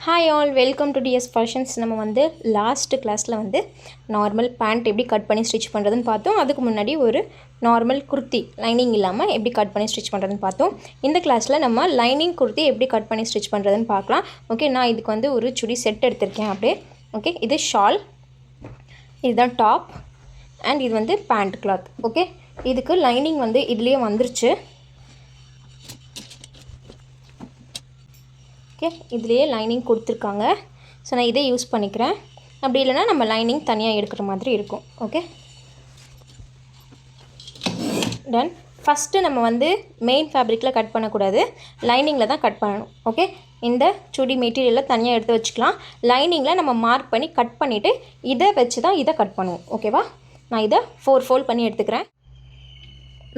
Hi all, welcome to DS fashions. நம்ம வந்து last கிளாஸில் வந்து நார்மல் பேண்ட் எப்படி கட் பண்ணி ஸ்டிச் பண்ணுறதுன்னு பார்த்தோம். அதுக்கு முன்னாடி ஒரு நார்மல் குர்த்தி லைனிங் இல்லாமல் எப்படி கட் பண்ணி ஸ்டிச் பண்ணுறதுன்னு பார்த்தோம். இந்த கிளாஸில் நம்ம லைனிங் குர்த்தி எப்படி கட் பண்ணி ஸ்டிச் பண்ணுறதுன்னு பார்க்கலாம். ஓகே, நான் இதுக்கு வந்து ஒரு சுடி செட் எடுத்திருக்கேன் அப்படியே. ஓகே, இது ஷால், இதுதான் டாப் அண்ட் இது வந்து பேண்ட் கிளாத். ஓகே, இதுக்கு லைனிங் வந்து இதுலேயே வந்துருச்சு. ஓகே, இதுலேயே லைனிங் கொடுத்துருக்காங்க. ஸோ நான் இதை யூஸ் பண்ணிக்கிறேன். அப்படி இல்லைனா நம்ம லைனிங் தனியாக எடுக்கிற மாதிரி இருக்கும். Okay, ton. ஃபஸ்ட்டு நம்ம வந்து மெயின் ஃபேப்ரிக்கில் கட் பண்ணக்கூடாது, லைனிங்கில் தான் கட் பண்ணணும். ஓகே, இந்த சுடி மெட்டீரியலில் தனியாக எடுத்து வச்சுக்கலாம். லைனிங்கில் நம்ம மார்க் பண்ணி கட் பண்ணிவிட்டு இதை வச்சு தான் இதை கட் பண்ணுவோம். ஓகேவா? நான் இதை 4 ஃபோல்ட் பண்ணி எடுத்துக்கிறேன்.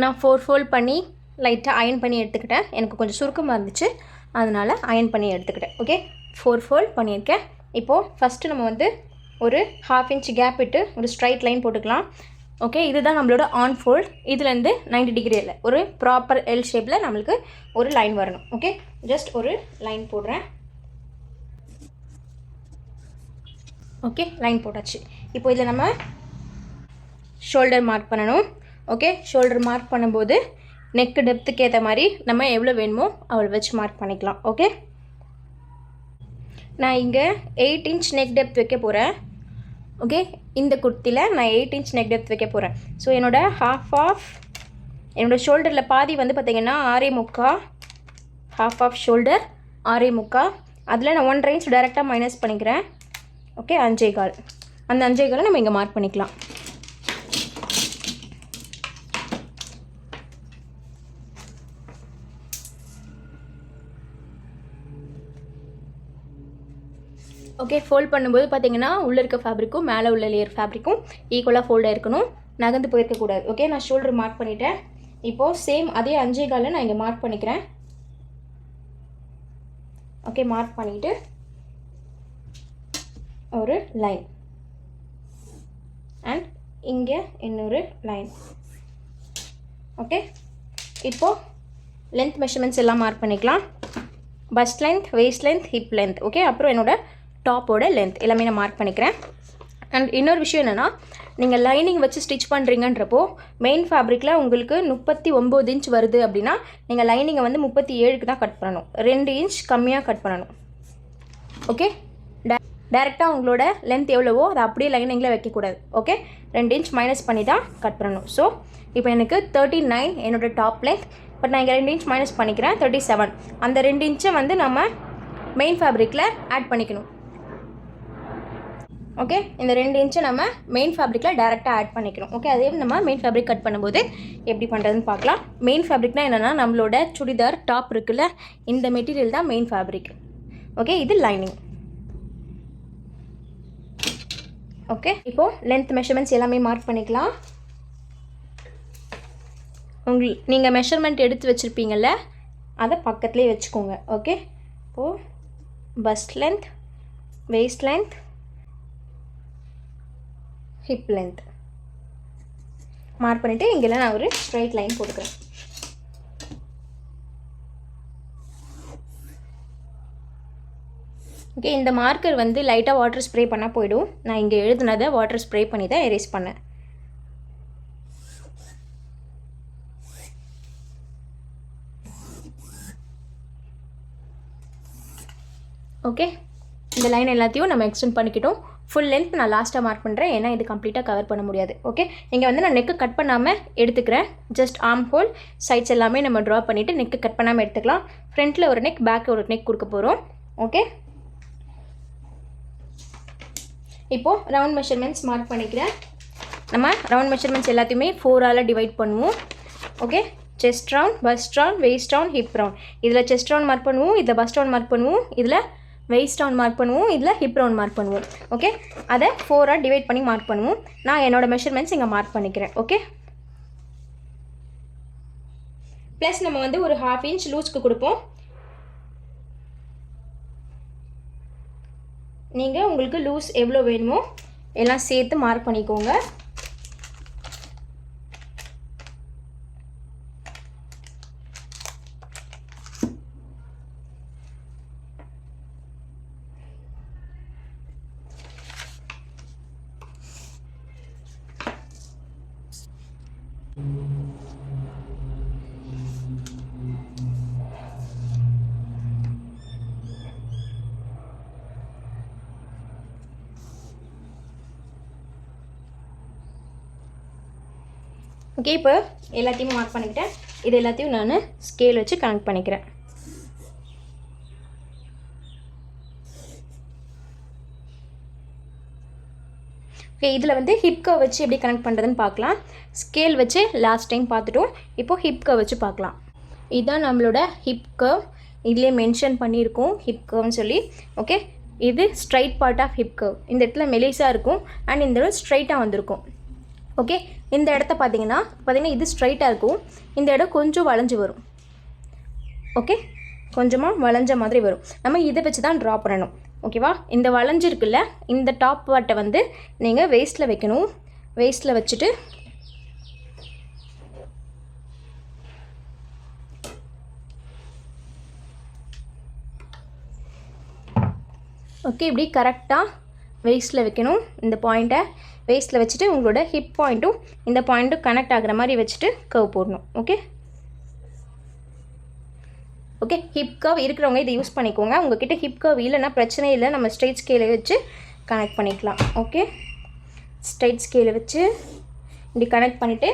நான் 4 ஃபோல்ட் பண்ணி லைட்டாக அயன் பண்ணி எடுத்துக்கிட்டேன். எனக்கு கொஞ்சம் சுருக்கமாக இருந்துச்சு, அதனால் அயன் பண்ணி எடுத்துக்கிட்டேன். ஓகே, 4 ஃபோல்ட் பண்ணியிருக்கேன். இப்போது ஃபஸ்ட்டு நம்ம வந்து ஒரு 1/2 இன்ச் கேப் விட்டு ஒரு ஸ்ட்ரைட் லைன் போட்டுக்கலாம். ஓகே, இதுதான் நம்மளோட ஆன் ஃபோல்ட். இதுலேருந்து 90 டிகிரியில் ஒரு ப்ராப்பர் எல் ஷேப்பில் நம்மளுக்கு ஒரு லைன் வரணும். ஓகே, ஜஸ்ட் ஒரு லைன் போடுறேன். ஓகே, லைன் போட்டாச்சு. இப்போ இதில் நம்ம ஷோல்டர் மார்க் பண்ணணும். ஓகே, ஷோல்டர் மார்க் பண்ணும்போது நெக்கு டெப்த்துக்கு ஏற்ற மாதிரி நம்ம எவ்வளோ வேணுமோ அவ்வளோ வச்சு மார்க் பண்ணிக்கலாம். ஓகே, நான் இங்கே 8 இன்ச் நெக் டெப்த் வைக்க போகிறேன். ஓகே, இந்த குர்த்தியில் நான் 8 இன்ச் நெக் டெப்த் வைக்க போகிறேன். ஸோ என்னோடய ஷோல்டரில் பாதி வந்து பார்த்திங்கன்னா 6.75, ஹாஃப் ஆஃப் ஷோல்டர் 6.75. அதில் நான் 1.5 இன்ச் டைரெக்டாக மைனஸ் பண்ணிக்கிறேன். ஓகே, 5.25. அந்த 5.25 நம்ம இங்கே மார்க் பண்ணிக்கலாம். ஓகே, ஃபோல்ட் பண்ணும்போது பார்த்திங்கன்னா உள்ளே இருக்க ஃபேப்ரிக்கும் மேலே உள்ள லேயர் ஃபேப்ரிக்கும் ஈக்குவலாக ஃபோல்டாக இருக்கணும், நகர்ந்து போயிருக்கக்கூடாது. ஓகே, நான் ஷோல்டர் மார்க் பண்ணிட்டேன். இப்போது சேம் அதே 5.25 நான் இங்கே மார்க் பண்ணிக்கிறேன். ஓகே, மார்க் பண்ணிவிட்டு ஒரு லைன் அண்ட் இங்கே இன்னொரு லைன். ஓகே, இப்போது லென்த் மெஷர்மெண்ட்ஸ் எல்லாம் மார்க் பண்ணிக்கலாம். First length, waste length, hip length. Okay, அப்புறம் என்னோடய டாப்போட லென்த் எல்லாமே நான் மார்க் பண்ணிக்கிறேன். அண்ட் இன்னொரு விஷயம் என்னென்னா, நீங்கள் லைனிங் வச்சு ஸ்டிச் பண்ணுறீங்கன்றப்போ மெயின் ஃபேப்ரிக்கில் உங்களுக்கு 39 இன்ச் வருது அப்படின்னா நீங்கள் லைனிங்கை வந்து 37க்கு தான் கட் பண்ணணும். 2 இன்ச் கம்மியாக கட் பண்ணணும். ஓகே, டேரெக்டாக உங்களோட லென்த் எவ்வளவோ அதை அப்படியே லைனிங்கில் வைக்கக்கூடாது. ஓகே, 2 இன்ச் மைனஸ் பண்ணி தான் கட் பண்ணணும். ஸோ இப்போ எனக்கு 39 என்னோடய டாப் லென்த். பட் நான் இங்கே 2 இன்ச் மைனஸ் பண்ணிக்கிறேன், 37. அந்த 2 இன்ச்சை வந்து நம்ம மெயின் ஃபேப்ரிக்கில் ஆட் பண்ணிக்கணும். ஓகே, இந்த 2 இன்ச்சை நம்ம மெயின் ஃபேப்ரிக்கில் டேரெக்டாக ஆட் பண்ணிக்கணும். ஓகே, அதே நம்ம மெயின் ஃபேப்ரிக் கட் பண்ணும்போது எப்படி பண்ணுறதுன்னு பார்க்கலாம். மெயின் ஃபேப்ரிக்னால் என்னென்னா நம்மளோட சுடிதார் டாப் இருக்குல்ல, இந்த மெட்டீரியல் தான் மெயின் ஃபேப்ரிக். ஓகே, இது லைனிங். ஓகே, இப்போது லென்த் மெஷர்மெண்ட்ஸ் எல்லாமே மார்க் பண்ணிக்கலாம். நீங்கள் மெஷர்மெண்ட் எடுத்து வச்சுருப்பீங்கள்ல, அதை பக்கத்துலேயே வச்சுக்கோங்க. ஓகே, இப்போது first length, waste length, hip length mark பண்ணிவிட்டு இங்கெல்லாம் நான் ஒரு ஸ்ட்ரைட் லைன் போட்டுக்கிறேன். ஓகே, இந்த மார்க்கர் வந்து லைட்டாக வாட்டர் ஸ்ப்ரே பண்ணால் போய்டும். நான் இங்கே எழுதுனதை வாட்டர் ஸ்ப்ரே பண்ணி தான் எரேஸ் பண்ணேன். ஓகே, இந்த லைன் எல்லாத்தையும் நம்ம எக்ஸ்டெண்ட் பண்ணிக்கிட்டோம். ஃபுல் லென்த் நான் லாஸ்ட்டாக மார்க் பண்ணுறேன், ஏன்னா இது கம்ப்ளீட்டாக கவர் பண்ண முடியாது. ஓகே, இங்கே வந்து நான் நெக்கு கட் பண்ணாமல் எடுத்துக்கிறேன். ஜஸ்ட் ஆர்ம் ஹோல் சைட்ஸ் எல்லாமே நம்ம ட்ரா பண்ணிவிட்டு நெக்கு கட் பண்ணாமல் எடுத்துக்கலாம். ஃப்ரண்ட்டில் ஒரு நெக், பேக்கில் ஒரு நெக் கொடுக்க போகிறோம். ஓகே, இப்போது ரவுண்ட் மெஷர்மெண்ட்ஸ் மார்க் பண்ணிக்கிறேன். நம்ம ரவுண்ட் மெஷர்மெண்ட்ஸ் எல்லாத்தையுமே 4ஆல் டிவைட் பண்ணுவோம். Okay, chest round, first round, waste round, hip round. இதில் செஸ்ட் ரவுண்ட் மார்க் பண்ணுவோம், இதில் பஸ்ட் ரவுண்ட் மார்க் பண்ணுவோம், இதில் வெயிஸ்ட் ரவுண்ட் மார்க் பண்ணுவோம், இதில் ஹிப் ரவுண்ட் மார்க் பண்ணுவோம். ஓகே, அதை 4ஆக டிவைட் பண்ணி மார்க் பண்ணுவோம். நான் என்னோடய மெஷர்மெண்ட்ஸ் இங்கே மார்க் பண்ணிக்கிறேன். ஓகே, ப்ளஸ் நம்ம வந்து ஒரு 1/2 இன்ச் லூஸ்க்கு கொடுப்போம். நீங்கள் உங்களுக்கு லூஸ் எவ்வளோ வேணுமோ எல்லாம் சேர்த்து மார்க் பண்ணிக்கோங்க. ஓகே, இப்போ எல்லாத்தையுமே மார்க் பண்ணிக்கிட்டேன். இது எல்லாத்தையும் நான் ஸ்கேல் வச்சு கனெக்ட் பண்ணிக்கிறேன். ஓகே, இதில் வந்து ஹிப் கர்வ் வச்சு எப்படி கனெக்ட் பண்ணுறதுன்னு பார்க்கலாம். ஸ்கேல் வச்சு லாஸ்ட் டைம் பார்த்துட்டோம். இப்போது ஹிப் கர்வ் வச்சு பார்க்கலாம். இதுதான் நம்மளோட ஹிப் கர்வ். இதிலே மென்ஷன் பண்ணியிருக்கோம் ஹிப் கர்வ்னு சொல்லி. ஓகே, இது straight part of hip curve. இந்த இடத்துல மெலிசாக இருக்கும் அண்ட் இந்த இடம் ஸ்ட்ரைட்டாக வந்திருக்கும். ஓகே, இந்த இடத்த பார்த்தீங்கன்னா இது ஸ்ட்ரைட்டாக இருக்கும். இந்த இடம் கொஞ்சம் வளைஞ்சு வரும். ஓகே, கொஞ்சமாக வளைஞ்ச மாதிரி வரும். நம்ம இதை வச்சு தான் ட்ரா பண்ணணும். ஓகேவா? இந்த வளைஞ்சு இருக்குல்ல, இந்த டாப் பார்ட்டை வந்து நீங்கள் வேஸ்ட்டில் வைக்கணும். வேஸ்ட்டில் வச்சுட்டு ஓகே, இப்படி கரெக்டாக வேஸ்ட்டில் வைக்கணும். இந்த பாயிண்ட்டை வேஸ்ட்டில் வச்சுட்டு உங்களோட ஹிப் பாயிண்ட்டும் இந்த பாயிண்ட்டும் கனெக்ட் ஆகிற மாதிரி வச்சுட்டு கர்வ் போடணும். ஓகே ஓகே ஹிப் கர்வ் இருக்கிறவங்க இதை யூஸ் பண்ணிக்கோங்க. உங்ககிட்ட ஹிப் கர்வ் இல்லைன்னா பிரச்சனை இல்லை, நம்ம ஸ்ட்ரைட் ஸ்கேலை வச்சு கனெக்ட் பண்ணிக்கலாம். ஓகே, ஸ்ட்ரைட் ஸ்கேலை வச்சு இப்படி கனெக்ட் பண்ணிவிட்டு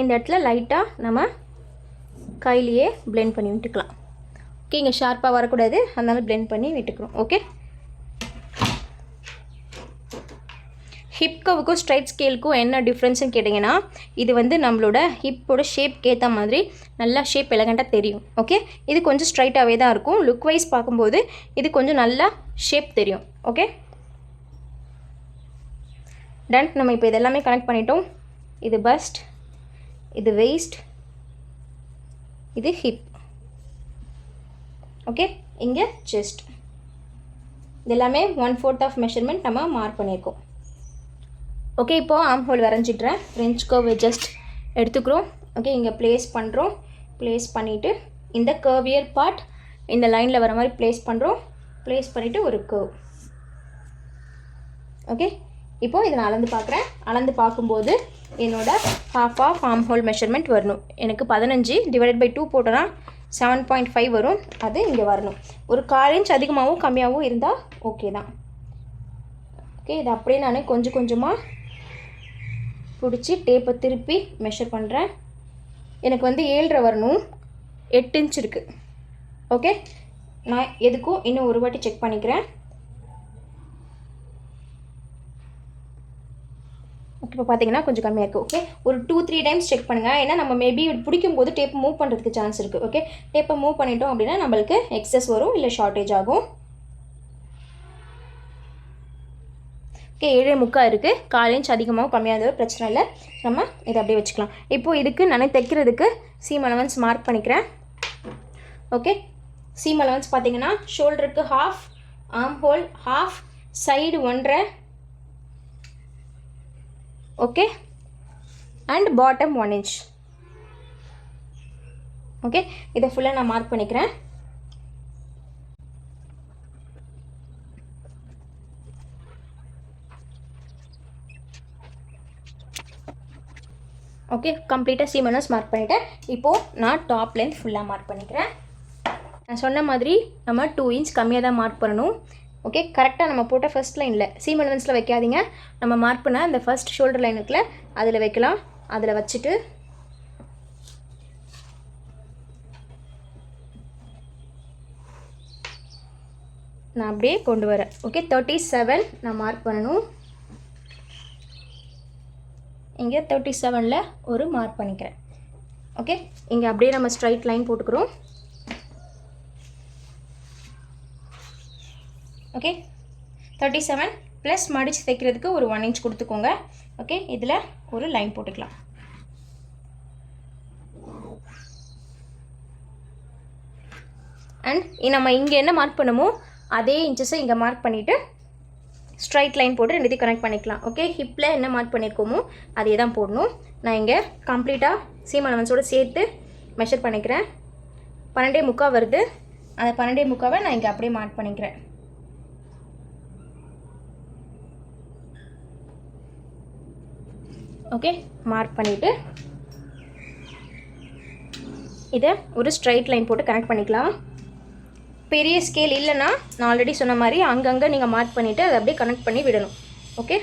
இந்த இடத்துல லைட்டாக நம்ம கையிலேயே பிளெண்ட் பண்ணி விட்டுக்கலாம். ஓகே, இங்கே ஷார்ப்பாக வரக்கூடாது, அதனால பிளெண்ட் பண்ணி விட்டுக்கிறோம். ஓகே, ஹிப் கர்வுக்கும் ஸ்ட்ரைட் ஸ்கேலுக்கும் என்ன டிஃப்ரென்ஸ்னு கேட்டிங்கன்னா, இது வந்து நம்மளோட ஹிப்போட ஷேப்க்கு ஏற்ற மாதிரி நல்லா ஷேப் எலகண்ட்டாக தெரியும். ஓகே, இது கொஞ்சம் ஸ்ட்ரைட்டாகவே தான் இருக்கும். லுக் வைஸ் பார்க்கும்போது இது கொஞ்சம் நல்லா ஷேப் தெரியும். Okay done. நம்ம இப்போ இதெல்லாமே கனெக்ட் பண்ணிட்டோம். இது பஸ்ட், இது வெயிஸ்ட், இது ஹிப். ஓகே, இங்கே செஸ்ட். இது எல்லாமே 1/4 ஆஃப் மெஷர்மெண்ட் நம்ம மார்க் பண்ணியிருக்கோம். ஓகே, இப்போது ஆர்ம் ஹோல் வரைஞ்சிட்றேன். ஃப்ரெஞ்ச் கர்வ் ஜஸ்ட் எடுத்துக்கிறோம். ஓகே, இங்கே ப்ளேஸ் பண்ணுறோம். ப்ளேஸ் பண்ணிவிட்டு இந்த கர்வியர் பார்ட் இந்த லைனில் வர மாதிரி ப்ளேஸ் பண்ணுறோம். ப்ளேஸ் பண்ணிவிட்டு ஒரு கர்வ். ஓகே, இப்போது இதை நான் அளந்து பார்க்குறேன். அளந்து பார்க்கும்போது என்னோட half of arm hole measurement வரணும். எனக்கு 15 / 2 போட்டோன்னா 7.5 வரும். அது இங்கே வரணும். ஒரு 1/4 இன்ச் அதிகமாகவும் கம்மியாகவும் இருந்தால் ஓகே தான். ஓகே, இதை அப்படியே நான் கொஞ்சம் கொஞ்சமாக பிடிச்சி டேப்பை திருப்பி மெஷர் பண்ணுறேன். எனக்கு வந்து 7.5 வரணும். 8 இன்ச் இருக்குது. ஓகே, நான் எதுக்கும் இன்னும் ஒரு வாட்டி செக் பண்ணிக்கிறேன். ஓகே, இப்போ பார்த்தீங்கன்னா கொஞ்சம் கம்மியாக இருக்குது. ஓகே, ஒரு 2-3 டைம்ஸ் செக் பண்ணுங்கள். ஏன்னா நம்ம மேபி பிடிக்கும் போது டேப் மூவ் பண்ணுறதுக்கு சான்ஸ் இருக்குது. ஓகே, டேப்பை மூவ் பண்ணிட்டோம் அப்படின்னா நம்மளுக்கு எக்ஸஸ் வரும், இல்லை ஷார்ட்டேஜ் ஆகும். ஓகே, 7.75 இருக்குது. 1/4 இன்ச் அதிகமாகவும் கம்மியாக இருந்தாலும் பிரச்சனை இல்லை. நம்ம இதை அப்படியே வச்சுக்கலாம். இப்போது இதுக்கு நான் தைக்கிறதுக்கு சீம் அலவன்ஸ் மார்க் பண்ணிக்கிறேன். ஓகே, சீம் அலவன்ஸ் பார்த்தீங்கன்னா ஷோல்டருக்கு 1/2, arm whole 1/2, side 1.5. Okay, and bottom 1 inch. Okay, இதை ஃபுல்லாக நான் மார்க் பண்ணிக்கிறேன். ஓகே, கம்ப்ளீட்டாக சீம் அலவன்ஸ் மார்க் பண்ணிவிட்டேன். இப்போது நான் டாப் லென்த் ஃபுல்லாக மார்க் பண்ணிக்கிறேன். நான் சொன்ன மாதிரி நம்ம 2 inch கம்மியாக தான் மார்க் பண்ணணும். ஓகே, கரெக்டாக நம்ம போட்ட ஃபர்ஸ்ட் லைனில் சீம் அலவன்ஸில் வைக்காதீங்க. நம்ம மார்க் பண்ண அந்த ஃபர்ஸ்ட் ஷோல்டர் லைன் இருக்குல்ல, அதில் வைக்கலாம். அதில் வச்சுட்டு நான் அப்படியே கொண்டு வரேன். ஓகே, 37 நான் மார்க் பண்ணணும். இங்கே 37ல் ஒரு மார்க் பண்ணிக்கிறேன். ஓகே, இங்கே அப்படியே நம்ம ஸ்ட்ரைட் லைன் போட்டுக்கிறோம். ஓகே, 37 ப்ளஸ் மடித்து தைக்கிறதுக்கு ஒரு 1 inch கொடுத்துக்கோங்க. ஓகே, இதில் ஒரு லைன் போட்டுக்கலாம். அண்ட் நம்ம இங்கே என்ன மார்க் பண்ணுமோ அதே இன்ச்சஸை இங்கே மார்க் பண்ணிவிட்டு ஸ்ட்ரைட் லைன் போட்டு ரெண்டுத்தையும் கனெக்ட் பண்ணிக்கலாம். ஓகே, ஹிப்பில் என்ன மார்க் பண்ணியிருக்கோமோ அதே தான் போடணும். நான் இங்கே கம்ப்ளீட்டாக சீம் அலவன்ஸோடு சேர்த்து மெஷர் பண்ணிக்கிறேன். 12.75 வருது. அந்த 12.75 நான் இங்கே அப்படியே மார்க் பண்ணிக்கிறேன். ஓகே, மார்க் பண்ணிவிட்டு இதை ஒரு ஸ்ட்ரைட் லைன் போட்டு கனெக்ட் பண்ணிக்கலாம். பெரிய ஸ்கேல் இல்லைன்னா நான் ஆல்ரெடி சொன்ன மாதிரி அங்கங்கே நீங்கள் மார்க் பண்ணிவிட்டு அதை அப்படியே கனெக்ட் பண்ணி விடணும். ஓகே,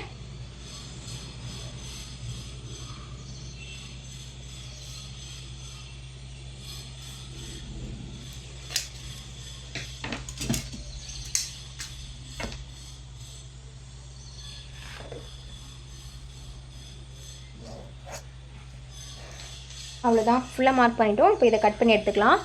அவ்வளோதான், ஃபுல்லாக மார்க் பண்ணிட்டோம். இப்போ இதை கட் பண்ணி எடுத்துக்கலாம்.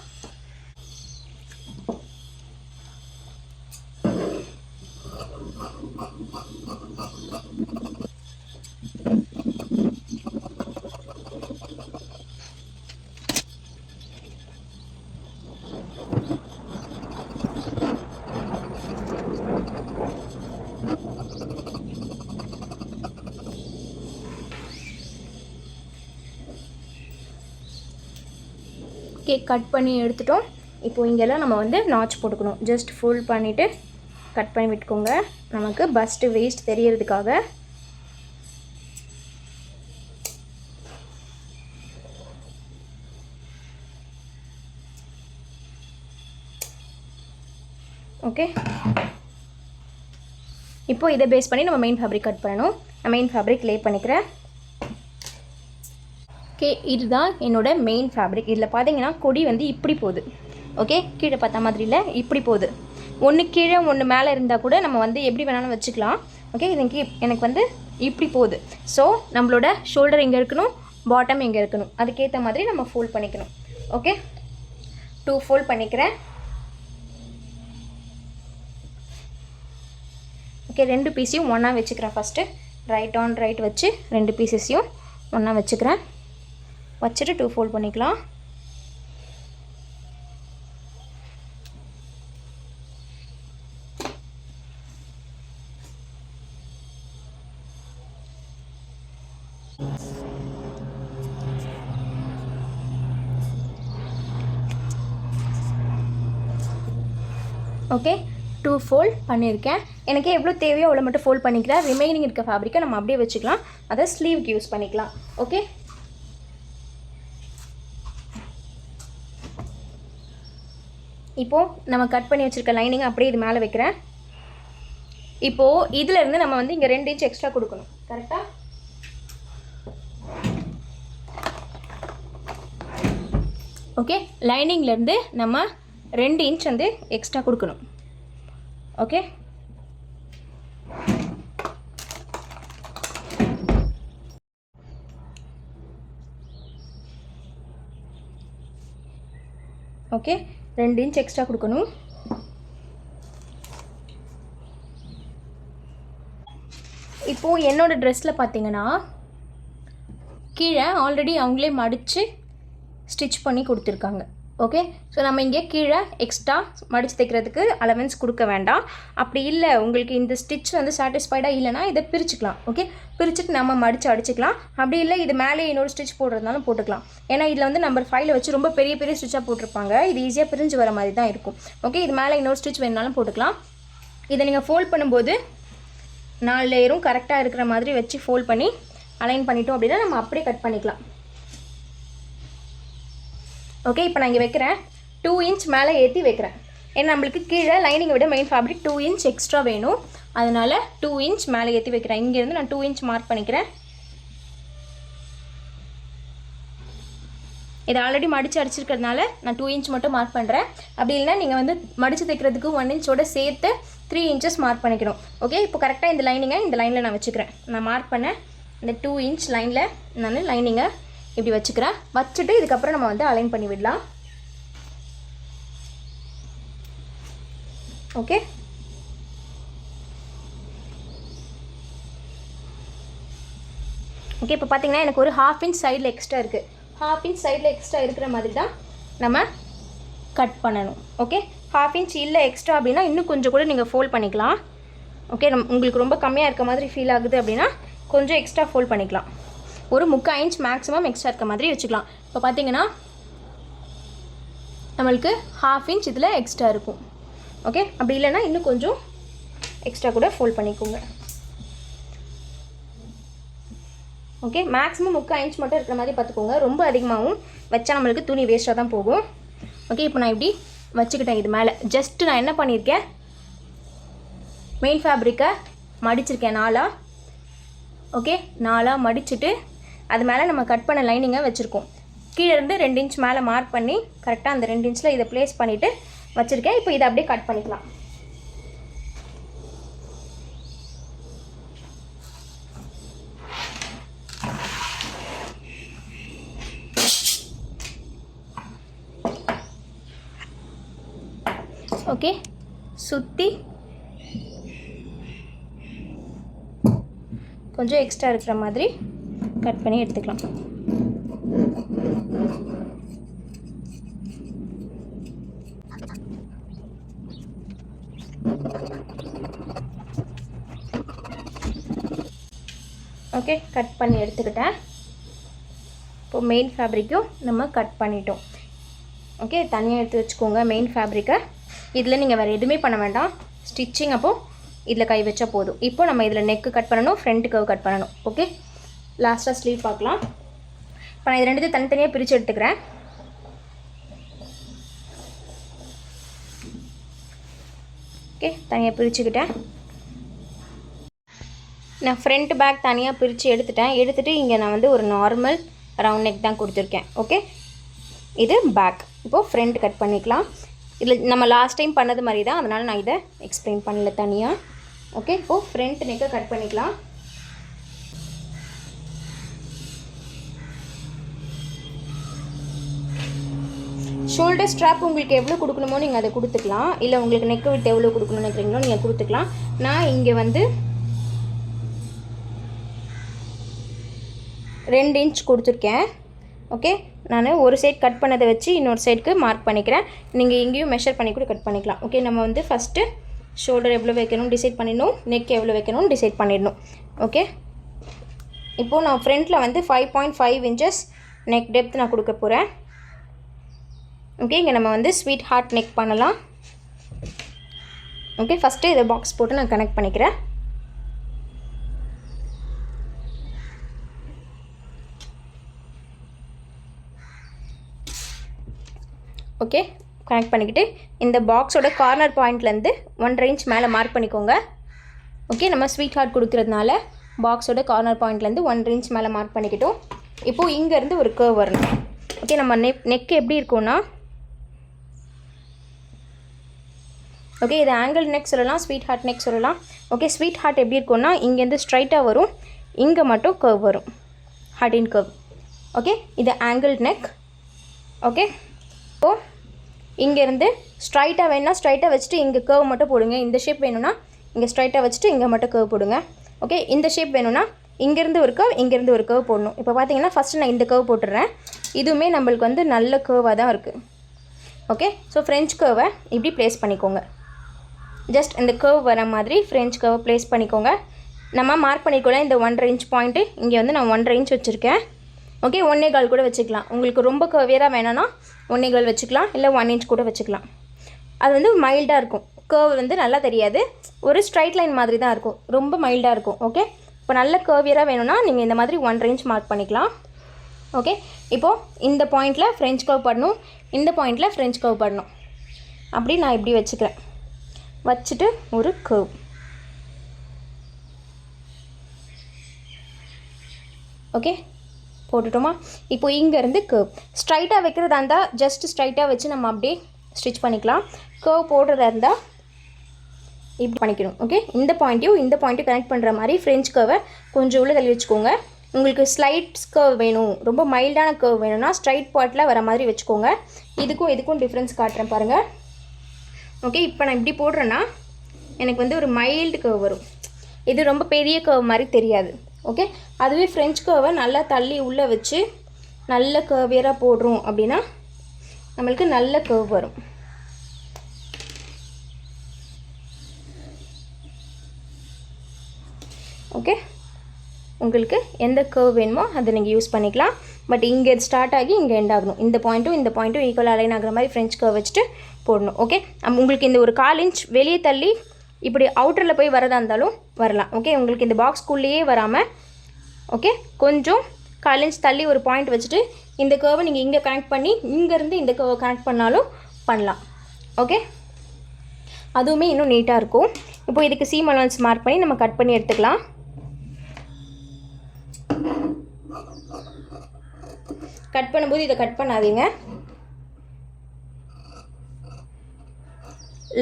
கேக் கட் பண்ணி எடுத்துட்டோம். இப்போது இங்கெல்லாம் நம்ம வந்து நாட்ச் போட்டுக்கணும். ஜஸ்ட் ஃபோல்ட் பண்ணிவிட்டு கட் பண்ணி விட்டுக்கோங்க, நமக்கு பஸ்ட்டு வேஸ்ட் தெரியறதுக்காக. ஓகே, இப்போது இதை பேஸ் பண்ணி நம்ம மெயின் ஃபேப்ரிக் கட் பண்ணணும். நான் மெயின் ஃபேப்ரிக் லே பண்ணிக்கிறேன். ஓகே, இதுதான் என்னோட மெயின் ஃபேப்ரிக். இதில் பார்த்தீங்கன்னா கொடி வந்து இப்படி போகுது. ஓகே, கீழே பார்த்த மாதிரி இல்லை, இப்படி போகுது. ஒன்று கீழே ஒன்று மேலே இருந்தால் கூட நம்ம வந்து எப்படி வேணாலும் வச்சுக்கலாம். ஓகே, இதுக்கு எனக்கு வந்து இப்படி போகுது. ஸோ நம்மளோட ஷோல்டர் எங்கே இருக்கணும், பாட்டம் எங்கே இருக்கணும், அதுக்கேற்ற மாதிரி நம்ம ஃபோல்ட் பண்ணிக்கணும். ஓகே, 2 ஃபோல்ட் பண்ணிக்கிறேன். ஓகே, 2 பீஸையும் ஒன்றா வச்சுக்கிறேன். ஃபஸ்ட்டு ரைட் ஆன் ரைட் வச்சு 2 பீசஸையும் ஒன்றா வச்சுக்கிறேன். வச்சுட்டு 2 ஃபோல்ட் பண்ணிக்கலாம். ஓகே, 2 ஃபோல்ட் பண்ணியிருக்கேன். எனக்கு எவ்வளோ தேவையோ அவ்வளோ மட்டும் ஃபோல்ட் பண்ணிக்கிறேன். ரிமைனிங் இருக்க ஃபேப்ரிக்கை நம்ம அப்படியே வச்சுக்கலாம். அதை ஸ்லீவ்க்கு யூஸ் பண்ணிக்கலாம். ஓகே, இப்போது நம்ம கட் பண்ணி வச்சுருக்க லைனிங் அப்படியே இது மேலே வைக்கிறேன். இப்போது இதிலேருந்து நம்ம வந்து இங்கே 2 இன்ச் எக்ஸ்ட்ரா கொடுக்கணும். கரெக்டாக? ஓகே, லைனிங்லேருந்து நம்ம 2 இன்ச் வந்து எக்ஸ்ட்ரா கொடுக்கணும். ஓகே, ஓகே, 2 இன்ச் எக்ஸ்ட்ரா கொடுக்கணும். இப்போது என்னோடய ட்ரெஸ்ஸில் பார்த்தீங்கன்னா கீழே ஆல்ரெடி அவங்களே மடித்து ஸ்டிச் பண்ணி கொடுத்துருக்காங்க. ஓகே, ஸோ நம்ம இங்கே கீழே எக்ஸ்ட்ரா மடித்து தைக்கிறதுக்கு அலவன்ஸ் கொடுக்க வேண்டாம். அப்படி இல்லை உங்களுக்கு இந்த ஸ்டிச் வந்து சாட்டிஸ்ஃபைடாக இல்லைனா இதை பிரிச்சுக்கலாம். ஓகே, பிரிச்சுட்டு நம்ம மடித்து அடிச்சுக்கலாம். அப்படி இல்லை இது மேலே இன்னொரு ஸ்டிச் போடுறதுனாலும் போட்டுக்கலாம். ஏன்னா இதில் வந்து நம்பர் 5 வச்சு ரொம்ப பெரிய பெரிய ஸ்டிச்சாக போட்டிருப்பாங்க. இது ஈஸியாக பிரிஞ்சு வர மாதிரி தான் இருக்கும். ஓகே, இது மேலே இன்னொரு ஸ்டிச் வேணுனாலும் போட்டுக்கலாம். இதை நீங்கள் ஃபோல்ட் பண்ணும்போது 4 லேயரும் கரெக்டாக இருக்கிற மாதிரி வச்சு ஃபோல்ட் பண்ணி அலைன் பண்ணிட்டோம் அப்படின்னா நம்ம அப்படியே கட் பண்ணிக்கலாம். ஓகே, இப்போ நான் இங்கே வைக்கிறேன். 2 இன்ச் மேலே ஏற்றி வைக்கிறேன். ஏன்னா நம்மளுக்கு கீழே லைனிங்கை விட மெயின் ஃபேப்ரிக் 2 இன்ச் எக்ஸ்ட்ரா வேணும். அதனால் 2 இன்ச் மேலே ஏற்றி வைக்கிறேன். இங்கேருந்து நான் 2 இன்ச் மார்க் பண்ணிக்கிறேன். இதை ஆல்ரெடி மடித்து அடிச்சிருக்கிறதுனால நான் 2 இன்ச் மட்டும் மார்க் பண்ணுறேன். அப்படி இல்லைனா நீங்கள் வந்து மடித்து தைக்கிறதுக்கு 1 இன்ச்சோட சேர்த்து 3 இன்ச்சஸ் மார்க் பண்ணிக்கணும். ஓகே, இப்போ கரெக்டாக இந்த லைனிங்கை இந்த லைனில் நான் வச்சுக்கிறேன். நான் மார்க் பண்ணேன் இந்த 2 இன்ச் லைனில் நான் லைனிங்கை இப்படி வச்சுக்கிறேன். வச்சுட்டு இதுக்கப்புறம் நம்ம வந்து அலைன் பண்ணி விடலாம். ஓகே, ஓகே, இப்போ பார்த்தீங்கன்னா எனக்கு ஒரு 1/2 இன்ச் சைடில் எக்ஸ்ட்ரா இருக்குது. 1/2 இன்ச் சைடில் எக்ஸ்ட்ரா இருக்கிற மாதிரி தான் நம்ம கட் பண்ணணும். ஓகே, 1/2 இன்ச் இல்லை எக்ஸ்ட்ரா அப்படின்னா இன்னும் கொஞ்சம் கூட நீங்கள் ஃபோல்ட் பண்ணிக்கலாம். ஓகே, உங்களுக்கு ரொம்ப கம்மியாக இருக்க மாதிரி ஃபீல் ஆகுது அப்படின்னா கொஞ்சம் எக்ஸ்ட்ரா ஃபோல்ட் பண்ணிக்கலாம். ஒரு 3/4 இன்ச் மேக்ஸிமம் எக்ஸ்ட்ரா இருக்க மாதிரி வச்சுக்கலாம். இப்போ பார்த்தீங்கன்னா நம்மளுக்கு 1/2 இன்ச் இதில் எக்ஸ்ட்ரா இருக்கும். ஓகே, அப்படி இல்லைன்னா இன்னும் கொஞ்சம் எக்ஸ்ட்ரா கூட ஃபோல்ட் பண்ணிக்கோங்க. ஓகே, மேக்ஸிமம் 3/4 இன்ச் மட்டும் இருக்கிற மாதிரி பார்த்துக்கோங்க. ரொம்ப அதிகமாகவும் வச்சா நம்மளுக்கு துணி வேஸ்ட்டாக தான் போகும். ஓகே, இப்போ நான் இப்படி வச்சுக்கிட்டேன். இது மேலே ஜஸ்ட்டு நான் என்ன பண்ணியிருக்கேன், மெயின் ஃபேப்ரிக்கை மடிச்சிருக்கேன் 4. ஓகே, 4 மடிச்சுட்டு அது மேலே நம்ம கட் பண்ண லைனிங்கை வச்சுருக்கோம். கீழே இருந்து 2 இன்ச் மேலே மார்க் பண்ணி கரெக்டாக அந்த 2 இன்ச்சில் இதை ப்ளேஸ் பண்ணிவிட்டு வச்சுருக்கேன். இப்போ இதை அப்படியே கட் பண்ணிக்கலாம். ஓகே, சுற்றி கொஞ்சம் எக்ஸ்ட்ரா இருக்கிற மாதிரி கட் பண்ணி எடுத்துக்கலாம். ஓகே, கட் பண்ணி எடுத்துக்கிட்டேன். இப்போ மெயின் ஃபேப்ரிக்கும் நம்ம கட் பண்ணிட்டோம். ஓகே, தனியாக எடுத்து வச்சுக்கோங்க மெயின் ஃபேப்ரிக்கை. இதில் நீங்கள் வேறு எதுவுமே பண்ண வேண்டாம். ஸ்டிச்சிங் அப்போது இதில் கை வச்சா போதும். இப்போ நம்ம இதில் நெக்கு கட் பண்ணணும், ஃப்ரண்ட் கர்வ் கட் பண்ணணும். ஓகே, லாஸ்ட்டாக ஸ்லீவ் பார்க்கலாம். இப்போ நான் இது ரெண்டுத்தையும் தனித்தனியாக பிரித்து எடுத்துக்கிறேன். ஓகே, தனியாக பிரிச்சுக்கிட்டேன். நான் ஃப்ரண்ட் பேக் தனியாக பிரித்து எடுத்துகிட்டு இங்கே நான் வந்து ஒரு நார்மல் ரவுண்ட் நெக் தான் கொடுத்துருக்கேன். ஓகே, இது பேக். இப்போது ஃப்ரண்ட் கட் பண்ணிக்கலாம். இதில் நம்ம லாஸ்ட் டைம் பண்ணது மாதிரி தான், அதனால் நான் இதை எக்ஸ்பிளைன் பண்ணல தனியாக. ஓகே, இப்போது ஃப்ரண்ட் நெக்கை கட் பண்ணிக்கலாம். ஷோல்டர் ஸ்ட்ராப் உங்களுக்கு எவ்வளோ கொடுக்கணுமோ நீங்கள் அதை கொடுத்துக்கலாம். இல்லை உங்களுக்கு நெக்கை விட்டு எவ்வளோ கொடுக்கணும்னு நினைக்கிறீங்களோ நீங்கள் கொடுத்துக்கலாம். நான் இங்கே வந்து 2 இன்ச் கொடுத்துருக்கேன். ஓகே, நான் ஒரு சைட் கட் பண்ணதை வச்சு இன்னொரு சைடுக்கு மார்க் பண்ணிக்கிறேன். நீங்கள் இங்கேயும் மெஷர் பண்ணி கூட கட் பண்ணிக்கலாம். ஓகே, நம்ம வந்து ஃபஸ்ட்டு ஷோல்டர் எவ்வளோ வைக்கணும் டிசைட் பண்ணிடணும், நெக் எவ்வளோ வைக்கணும்னு டிசைட் பண்ணிடணும். ஓகே, இப்போது நான் ஃப்ரண்ட்டில் வந்து 5.5 இன்ச்சஸ் நெக் டெப்த் நான் கொடுக்க போகிறேன். ஓகே, இங்கே நம்ம வந்து ஸ்வீட் ஹார்ட் நெக் பண்ணலாம். ஓகே, ஃபஸ்ட்டு இதை பாக்ஸ் போட்டு நான் கனெக்ட் பண்ணிக்கிறேன். ஓகே, கனெக்ட் பண்ணிக்கிட்டு இந்த பாக்ஸோட கார்னர் பாயிண்ட்லேருந்து 1.5 இன்ச் மேலே மார்க் பண்ணிக்கோங்க. ஓகே, நம்ம ஸ்வீட் ஹார்ட் கொடுக்குறதுனால பாக்ஸோட கார்னர் பாயிண்ட்லேருந்து 1.5 இன்ச் மேலே மார்க் பண்ணிக்கிட்டோம். இப்போது இங்கேருந்து ஒரு கர்வ் வரணும். ஓகே, நம்ம நெக் எப்படி இருக்கும்னா, ஓகே இது ஆங்கிள் நெக் சொல்லலாம், ஸ்வீட் ஹார்ட் நெக் சொல்லலாம். ஓகே, ஸ்வீட் ஹார்ட் எப்படி இருக்கும்னா இங்கேருந்து ஸ்ட்ரைட்டாக வரும், இங்கே மட்டும் கர்வ் வரும், ஹார்ட் இன் கர்வ். ஓகே, இது ஆங்கிள் நெக். ஓகே, இப்போது இங்கேருந்து ஸ்ட்ரைட்டாக வேணும்னா ஸ்ட்ரைட்டாக வச்சுட்டு இங்கே கர்வ் மட்டும் போடுங்க. இந்த ஷேப் வேணும்னா இங்கே ஸ்ட்ரைட்டாக வச்சுட்டு இங்கே மட்டும் கர்வ் போடுங்க. ஓகே, இந்த ஷேப் வேணும்னா இங்கேருந்து ஒரு கர்வ், இங்கேருந்து ஒரு கர்வ் போடணும். இப்போ பார்த்தீங்கன்னா ஃபஸ்ட்டு நான் இந்த கர்வ் போட்டுடுறேன். இதுவுமே நம்மளுக்கு வந்து நல்ல கர்வாக தான் இருக்குது. ஓகே, ஸோ ஃப்ரெஞ்ச் கர்வை இப்படி ப்ளேஸ் பண்ணிக்கோங்க. ஜஸ்ட் இந்த கர்வ் வர மாதிரி ஃப்ரெஞ்ச் கர்வை ப்ளேஸ் பண்ணிக்கோங்க. நம்ம மார்க் பண்ணிக்கோங்க இந்த 1.5 இன்ச் பாயிண்ட்டு. இங்கே வந்து நான் 1.5 இன்ச் வச்சுருக்கேன். ஓகே, 1.25 கூட வச்சுக்கலாம். உங்களுக்கு ரொம்ப கர்வியராக வேணும்னா 1.25 வச்சுக்கலாம், இல்லை 1 இன்ச் கூட வச்சுக்கலாம். அது வந்து மைல்டாக இருக்கும். கர்வ் வந்து நல்லா தெரியாது, ஒரு ஸ்ட்ரைட் லைன் மாதிரி தான் இருக்கும், ரொம்ப மைல்டாக இருக்கும். ஓகே, இப்போ நல்ல கர்வியராக வேணும்னா நீங்கள் இந்த மாதிரி 1.5 இன்ச் மார்க் பண்ணிக்கலாம். ஓகே, இப்போது இந்த பாயிண்டில் ஃப்ரெஞ்ச் கர்வ் பண்ணணும், இந்த பாயிண்டில் ஃப்ரெஞ்ச் கர்வ் பண்ணணும். அப்படி நான் இப்படி வச்சுக்கிறேன். வச்சுட்டு ஒரு கர்வ். ஓகே, போட்டுட்டோமா? இப்போ இங்கேருந்து கர்வ் ஸ்ட்ரைட்டாக வைக்கிறதா இருந்தால் ஜஸ்ட் ஸ்ட்ரைட்டாக வச்சு நம்ம அப்படியே ஸ்டிச் பண்ணிக்கலாம். கர்வ் போடுறதா இருந்தால் இப்படி பண்ணிக்கணும். ஓகே, இந்த பாயிண்ட்டையும் கனெக்ட் பண்ணுற மாதிரி ஃப்ரெஞ்ச் கர்வை கொஞ்சம் உள்ள தள்ளி வச்சுக்கோங்க. உங்களுக்கு ஸ்லைட் கர்வ் வேணும், ரொம்ப மைல்டான கர்வ் வேணும்னா ஸ்ட்ரைட் பாட்டில் வர மாதிரி வச்சுக்கோங்க. இதுக்கும் டிஃப்ரென்ஸ் காட்டுறேன் பாருங்கள். ஓகே, இப்போ நான் இப்படி போடுறேன்னா எனக்கு வந்து ஒரு மைல்டு கர்வ் வரும். இது ரொம்ப பெரிய கர்வ் மாதிரி தெரியாது. ஓகே, அதுவே ஃப்ரெஞ்ச் கர்வை நல்லா தள்ளி உள்ளே வச்சு நல்ல கர்வியராக போடுறோம் அப்படின்னா நம்மளுக்கு நல்ல கர்வ் வரும். ஓகே, உங்களுக்கு எந்த கர்வ் வேணுமோ அதை நீங்கள் யூஸ் பண்ணிக்கலாம். பட் இங்கே ஸ்டார்ட் ஆகி இங்கே எண்ட் ஆகணும். இந்த பாயிண்ட்டும் ஈக்குவல் அலைன் ஆகிற மாதிரி ஃப்ரெஞ்ச் கர்வ் வச்சுட்டு போடணும். ஓகே, உங்களுக்கு இந்த ஒரு 1/4 இன்ச் வெளியே தள்ளி இப்படி அவுட்டரில் போய் வரதா இருந்தாலும் வரலாம். ஓகே, உங்களுக்கு இந்த பாக்ஸ்குள்ளேயே வராமல் ஓகே கொஞ்சம் 1/4 இன்ச் தள்ளி ஒரு பாயிண்ட் வச்சுட்டு இந்த கர்வை நீங்கள் இங்கே கனெக்ட் பண்ணி இங்கேருந்து இந்த கர்வை கனெக்ட் பண்ணாலும் பண்ணலாம். ஓகே, அதுவுமே இன்னும் நீட்டாக இருக்கும். இப்போ இதுக்கு சீம் அலவன்ஸ் மார்க் பண்ணி நம்ம கட் பண்ணி எடுத்துக்கலாம். கட் பண்ணும்போது இதை கட் பண்ணாதீங்க.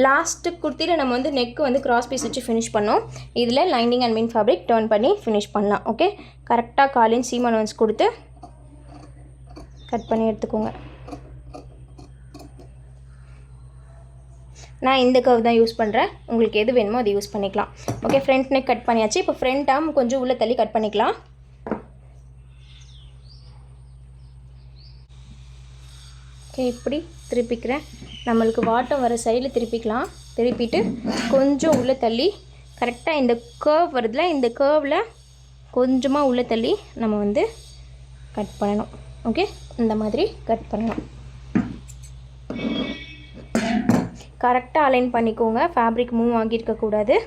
லாஸ்ட்டு குர்த்தியில் நம்ம வந்து நெக்கு வந்து கிராஸ் பீஸ் வச்சு ஃபினிஷ் பண்ணோம். இதில் lining and mean fabric turn பண்ணி ஃபினிஷ் பண்ணலாம். ஓகே, கரெக்டாக 1/4 இன்ச் சீம் அலவன்ஸ் கொடுத்து கட் பண்ணி எடுத்துக்கோங்க. நான் இந்த கர்வ் தான் யூஸ் பண்ணுறேன். உங்களுக்கு எது வேணுமோ அதை யூஸ் பண்ணிக்கலாம். ஓகே, ஃப்ரண்ட் நெக் கட் பண்ணியாச்சு. இப்போ ஃப்ரண்ட் ஆர்ம் கொஞ்சம் உள்ளே தள்ளி கட் பண்ணிக்கலாம். ஓகே, இப்படி திருப்பிக்கிறேன். நம்மளுக்கு வாட்டம் வர சைடில் திருப்பிக்கலாம். திருப்பிட்டு கொஞ்சம் உள்ளே தள்ளி கரெக்டாக இந்த கர்வ் வருதுல, இந்த கர்வில் கொஞ்சமாக உள்ளே தள்ளி நம்ம வந்து கட் பண்ணணும். ஓகே, இந்த மாதிரி கட் பண்ணணும். கரெக்டாக அலைன் பண்ணிக்கோங்க. ஃபேப்ரிக் மூவ் ஆகியிருக்கக்கூடாது.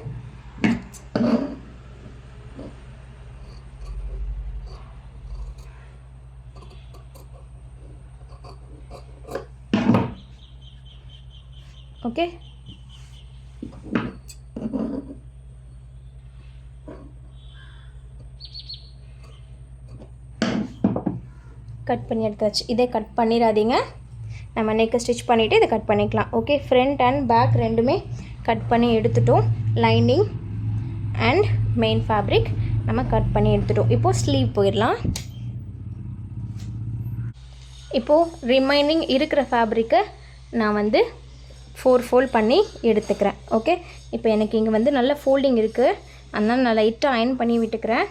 ஓகே, கட் பண்ணி எடுத்தாச்சு. இதை கட் பண்ணிடாதீங்க. நம்ம நெக்கை ஸ்டிச் பண்ணிவிட்டு இதை கட் பண்ணிக்கலாம். ஓகே, ஃப்ரண்ட் அண்ட் பேக் ரெண்டுமே கட் பண்ணி எடுத்துட்டோம். லைனிங் அண்ட் மெயின் ஃபேப்ரிக் நம்ம கட் பண்ணி எடுத்துட்டோம். இப்போது ஸ்லீவ் போயிடலாம். இப்போது ரிமைனிங் இருக்கிற ஃபேப்ரிக்கை நான் வந்து 4 ஃபோல்ட் பண்ணி எடுத்துக்கிறேன். ஓகே, இப்போ எனக்கு இங்கே வந்து நல்ல ஃபோல்டிங் இருக்குது, அதனால் நான் லைட்டாக அயர்ன் பண்ணி விட்டுக்கிறேன்.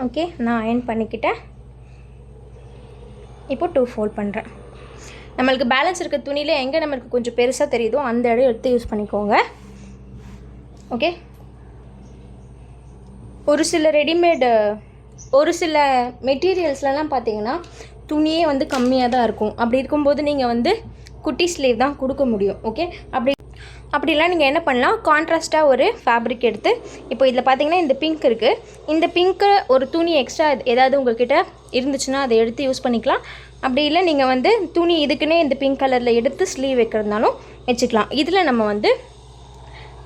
ஓகே, நான் அயர்ன் பண்ணிக்கிட்டேன். இப்போ 2 ஃபோல்ட் பண்ணுறேன். நம்மளுக்கு பேலன்ஸ் இருக்க துணியில் எங்கே நம்மளுக்கு கொஞ்சம் பெருசாக தெரியுதோ அந்த இடம் எடுத்து யூஸ் பண்ணிக்கோங்க. ஓகே, ஒரு சில மெட்டீரியல்ஸ்லாம் பார்த்தீங்கன்னா துணியே வந்து கம்மியாக தான் இருக்கும். அப்படி இருக்கும்போது நீங்கள் வந்து குட்டி ஸ்லீவ் தான் கொடுக்க முடியும். ஓகே, அப்படிலாம் நீங்கள் என்ன பண்ணலாம், கான்ட்ராஸ்ட்டாக ஒரு ஃபேப்ரிக் எடுத்து, இப்போ இதில் பார்த்தீங்கன்னா இந்த பிங்க் இருக்குது, இந்த பிங்க்கு ஒரு துணி எக்ஸ்ட்ரா ஏதாவது உங்கள்கிட்ட இருந்துச்சுன்னா அதை எடுத்து யூஸ் பண்ணிக்கலாம். அப்படி இல்லை நீங்கள் வந்து துணி இதுக்குன்னே இந்த பிங்க் கலரில் எடுத்து ஸ்லீவ் வைக்கிறதுனாலும் வச்சுக்கலாம். இதில் நம்ம வந்து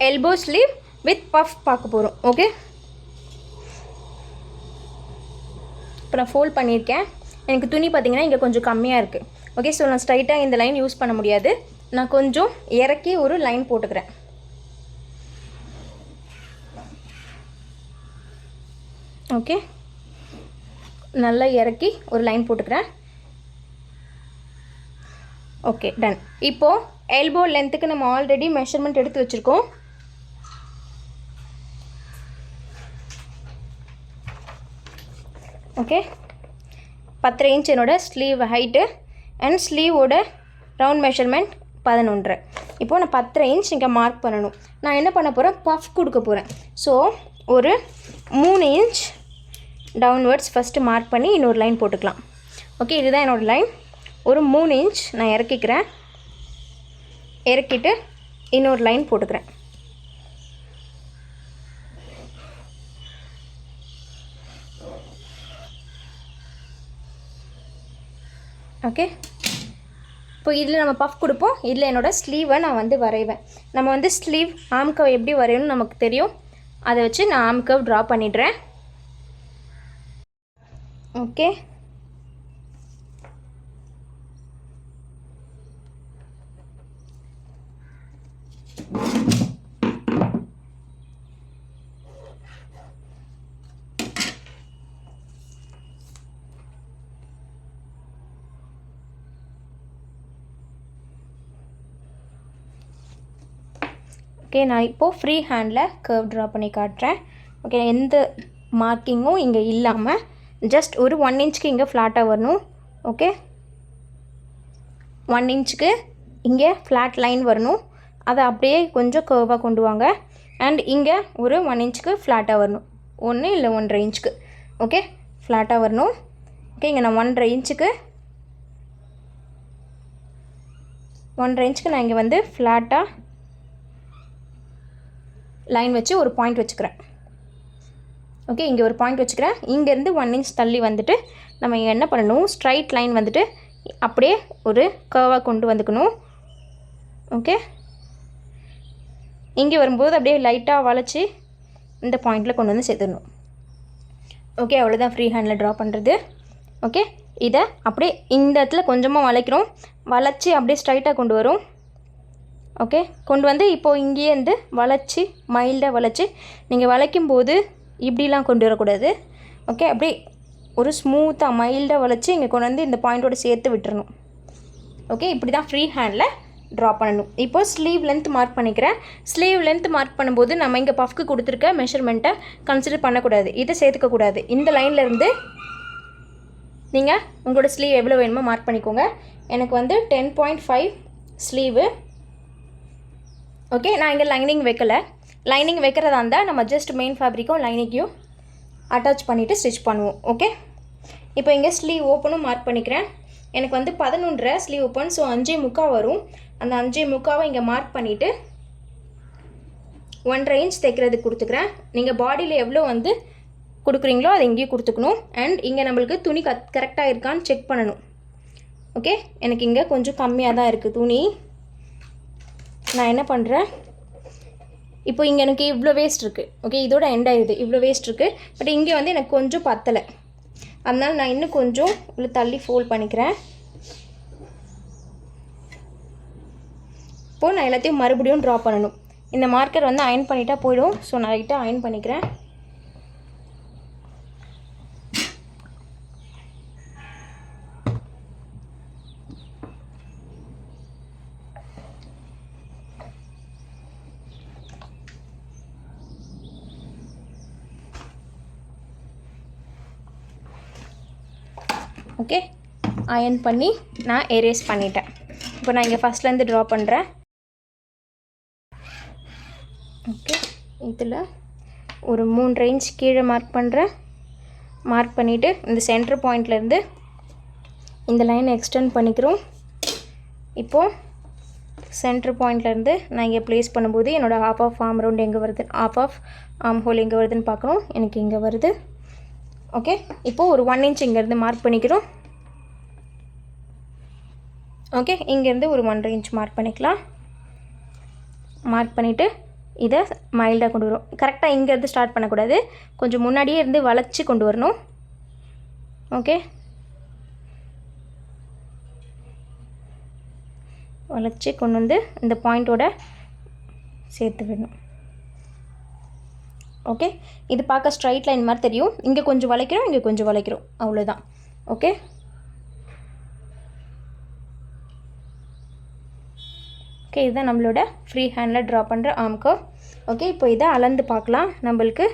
எல்போ ஸ்லீவ் வித் பஃப் பார்க்க போகிறோம். ஓகே, இப்போ நான் ஃபோல்ட் பண்ணியிருக்கேன். எனக்கு துணி பார்த்திங்கன்னா இங்கே கொஞ்சம் கம்மியாக இருக்குது. ஓகே, ஸோ நான் ஸ்ட்ரைட்டாக இந்த லைன் யூஸ் பண்ண முடியாது. நான் கொஞ்சம் இறக்கி ஒரு லைன் போட்டுக்கிறேன். ஓகே, நல்லா இறக்கி ஒரு லைன் போட்டுக்கிறேன். Okay, done. இப்போது எல்போ லென்த்துக்கு நம்ம ஆல்ரெடி மெஷர்மெண்ட் எடுத்து வச்சுருக்கோம். ஓகே, 10 இன்ச் என்னோட ஸ்லீவ் ஹைட்டு அண்ட் ஸ்லீவோட ரவுண்ட் மெஷர்மெண்ட் 11. இப்போது நான் 10 இன்ச் இங்கே மார்க் பண்ணணும். நான் என்ன பண்ண போகிறேன், பஃப் கொடுக்க போகிறேன். ஸோ ஒரு 3 இன்ச் டவுன்வர்ட்ஸ் ஃபஸ்ட்டு மார்க் பண்ணி இன்னொரு லைன் போட்டுக்கலாம். ஓகே, இதுதான் என்னோடய லைன். ஒரு 3 இன்ச் நான் இறக்கிக்கிறேன். இறக்கிட்டு இன்னொரு லைன் போட்டுக்கிறேன். ஓகே, இப்போ இதில் நம்ம பஃப் கொடுப்போம். இதில் என்னோடய ஸ்லீவை நான் வந்து வரைவேன். நம்ம வந்து ஸ்லீவ் ஆர்ம் கர்வ் எப்படி வரையணும்னு நமக்கு தெரியும். அதை வச்சு நான் ஆர்ம் கர்வ் ட்ரா பண்ணிடுறேன். ஓகே, ஓகே, நான் இப்போது ஃப்ரீ ஹேண்டில் கர்வ் ட்ரா பண்ணி காட்டுறேன். ஓகே, எந்த மார்க்கிங்கும் இங்கே இல்லாமல் ஜஸ்ட் ஒரு 1 இன்ச்சுக்கு இங்கே ஃப்ளாட்டாக வரணும். ஓகே, 1 இன்ச்சுக்கு இங்கே ஃப்ளாட் லைன் வரணும். அதை அப்படியே கொஞ்சம் கர்வாக கொண்டு வாங்க. அண்ட் இங்கே ஒரு 1 இன்ச்சுக்கு ஃப்ளாட்டாக வரணும், 1 இல்லை 1.5 இன்ச்சுக்கு. ஓகே, ஃப்ளாட்டாக வரணும். ஓகே, இங்கே நான் 1.5 இன்ச்சுக்கு நான் இங்கே வந்து ஃப்ளாட்டாக லைன் வச்சு ஒரு பாயிண்ட் வச்சுக்கிறேன். ஓகே, இங்கே ஒரு பாயிண்ட் வச்சுக்கிறேன். இங்கேருந்து 1 இன்ச் தள்ளி வந்துட்டு நம்ம இங்கே என்ன பண்ணணும், ஸ்ட்ரைட் லைன் வந்துட்டு அப்படியே ஒரு கர்வாக கொண்டு வந்துக்கணும். ஓகே, இங்கே வரும்போது அப்படியே லைட்டாக வளைச்சி இந்த பாயிண்டில் கொண்டு வந்து சேர்த்துடணும். ஓகே, அவ்வளோதான் ஃப்ரீ ஹேண்டில் ட்ரா பண்ணுறது. ஓகே, இதை அப்படியே இந்த இடத்துல கொஞ்சமாக வளைக்கிறோம், வளைச்சி அப்படியே ஸ்ட்ரைட்டாக கொண்டு வரும். ஓகே, கொண்டு வந்து இப்போது இங்கேயே வந்து வளைச்சி மைல்டாக வளைச்சி, நீங்கள் வளைக்கும்போது இப்படிலாம் கொண்டு வரக்கூடாது. ஓகே, அப்படியே ஒரு ஸ்மூத்தாக மைல்டாக வளைச்சி இங்கே கொண்டு வந்து இந்த பாயிண்ட்டோடு சேர்த்து விட்டுறணும். ஓகே, இப்படி தான் ஃப்ரீ ஹேண்டில் ட்ரா பண்ணணும். இப்போது ஸ்லீவ் லென்த் மார்க் பண்ணிக்கிறேன். ஸ்லீவ் லென்த் மார்க் பண்ணும்போது நம்ம இங்கே பஃப்க்கு கொடுத்துருக்க மெஷர்மெண்ட்டை கன்சிடர் பண்ணக்கூடாது, இதை சேர்த்துக்கக்கூடாது. இந்த லைன்லேருந்து நீங்கள் உங்களோட ஸ்லீவ் எவ்வளோ வேணுமோ மார்க் பண்ணிக்கோங்க. எனக்கு வந்து 10.5 ஸ்லீவு. ஓகே, நான் இங்கே லைனிங் வைக்கலை. லைனிங் வைக்கிறதா இருந்தால் நம்ம ஜஸ்ட் மெயின் ஃபேப்ரிக்கும் லைனிங்கையும் அட்டாச் பண்ணிவிட்டு ஸ்டிச் பண்ணுவோம். ஓகே, இப்போ இங்கே ஸ்லீவ் ஓப்பனும் மார்க் பண்ணிக்கிறேன். எனக்கு வந்து 11.5 ஸ்லீவ் ஓப்பன், ஸோ 5.25 வரும். அந்த 5.25 இங்கே மார்க் பண்ணிவிட்டு 1.5 இன்ச் தைக்கிறதுக்கு கொடுத்துக்கிறேன். நீங்கள் பாடியில் எவ்வளோ வந்து கொடுக்குறீங்களோ அதை இங்கேயும் கொடுத்துக்கணும். அண்ட் இங்கே நம்மளுக்கு துணி கரெக்டாக இருக்கான்னு செக் பண்ணணும். ஓகே, எனக்கு இங்கே கொஞ்சம் கம்மியாக தான் இருக்குது துணி. நான் என்ன பண்ணுறேன், இப்போ இங்கே எனக்கு இவ்வளோ வேஸ்ட் இருக்குது. ஓகே, இதோட எண்ட் ஆகிடுது, இவ்வளோ வேஸ்ட் இருக்குது. பட் இங்கே வந்து எனக்கு கொஞ்சம் பத்தலை, அதனால் நான் இன்னும் கொஞ்சம் இவ்வளோ தள்ளி ஃபோல்ட் பண்ணிக்கிறேன். இப்போது நான் எல்லாத்தையும் மறுபடியும் ட்ரா பண்ணணும். இந்த மார்க்கர் வந்து அயன் பண்ணிட்டா போயிடும், ஸோ நான் லைட்டாக அயன் பண்ணிக்கிறேன். ஓகே, அயன் பண்ணி நான் எரேஸ் பண்ணிட்டேன். இப்போ நான் இங்கே ஃபஸ்ட்லேருந்து ட்ரா பண்ணுறேன். ஓகே, இதில் ஒரு 3.5 இன்ச் கீழே மார்க் பண்ணுறேன். மார்க் பண்ணிவிட்டு இந்த சென்டர் பாயிண்ட்லேருந்து இந்த லைனை எக்ஸ்டெண்ட் பண்ணிக்கிறோம். இப்போது சென்டர் பாயிண்ட்லேருந்து நான் இங்கே ப்ளேஸ் பண்ணும்போது என்னோடய ஹாஃப் ஆஃப் ஆர்ம் ரவுண்ட் எங்கே வருது, ஹாஃப் ஆஃப் ஆர்ம் ஹோல் எங்கே வருதுன்னு பார்க்கணும். எனக்கு இங்கே வருது. ஓகே, இப்போது ஒரு 1 இன்ச் இங்கேருந்து மார்க் பண்ணிக்கிறோம். ஓகே, இங்கேருந்து ஒரு 1.5 இன்ச் மார்க் பண்ணிக்கலாம். மார்க் பண்ணிவிட்டு இதை மைல்டாக கொண்டு வரும். கரெக்டாக இங்கேருந்து ஸ்டார்ட் பண்ணக்கூடாது, கொஞ்சம் முன்னாடியே இருந்து வளைச்சி கொண்டு வரணும். ஓகே, வளைச்சி கொண்டு வந்து இந்த பாயிண்ட்டோட சேர்த்து விடணும். ஓகே, இது பார்க்க ஸ்ட்ரைட் லைன் மாதிரி தெரியும். இங்கே கொஞ்சம் வளைக்கிறோம், இங்கே கொஞ்சம் வளைக்கிறோம், அவ்வளோதான். ஓகே, ஓகே, இதுதான் நம்மளோட ஃப்ரீ ஹேண்டில் ட்ரா பண்ணுற ஆர்ம் கர்வ். ஓகே, இப்போ இதை அளந்து பார்க்கலாம். நம்மளுக்கு